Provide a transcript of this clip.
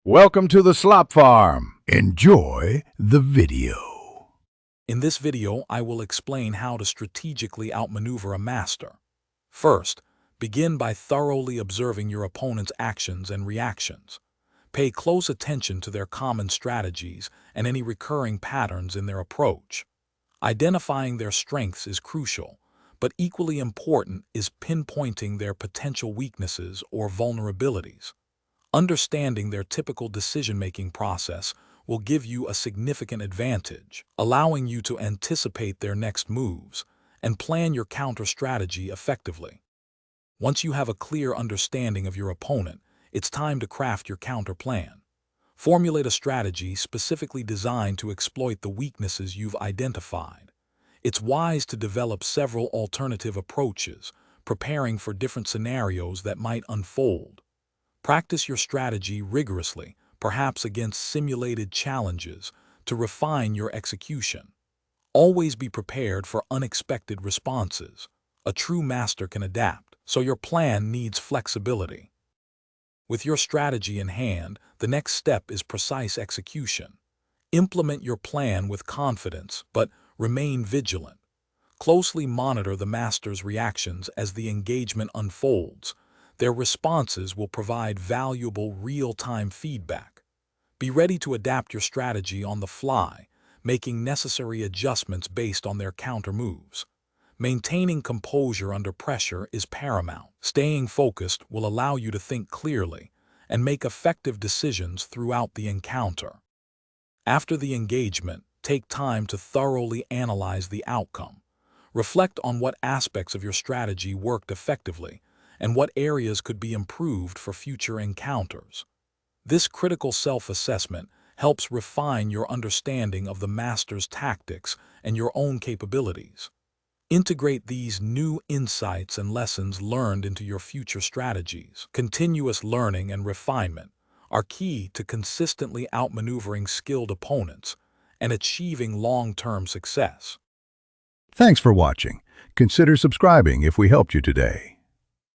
Welcome to the Slop Farm. Enjoy the video. In this video, I will explain how to strategically outmaneuver a master. First, begin by thoroughly observing your opponent's actions and reactions. Pay close attention to their common strategies and any recurring patterns in their approach. Identifying their strengths is crucial, but equally important is pinpointing their potential weaknesses or vulnerabilities. Understanding their typical decision-making process will give you a significant advantage, allowing you to anticipate their next moves and plan your counter-strategy effectively. Once you have a clear understanding of your opponent, it's time to craft your counter-plan. Formulate a strategy specifically designed to exploit the weaknesses you've identified. It's wise to develop several alternative approaches, preparing for different scenarios that might unfold. Practice your strategy rigorously, perhaps against simulated challenges, to refine your execution. Always be prepared for unexpected responses. A true master can adapt, so your plan needs flexibility. With your strategy in hand, the next step is precise execution. Implement your plan with confidence, but remain vigilant. Closely monitor the master's reactions as the engagement unfolds. Their responses will provide valuable real-time feedback. Be ready to adapt your strategy on the fly, making necessary adjustments based on their counter-moves. Maintaining composure under pressure is paramount. Staying focused will allow you to think clearly and make effective decisions throughout the encounter. After the engagement, take time to thoroughly analyze the outcome. Reflect on what aspects of your strategy worked effectively and what areas could be improved for future encounters. This critical self-assessment helps refine your understanding of the master's tactics and your own capabilities. Integrate these new insights and lessons learned into your future strategies. Continuous learning and refinement are key to consistently outmaneuvering skilled opponents and achieving long-term success. Thanks for watching. Consider subscribing if we helped you today.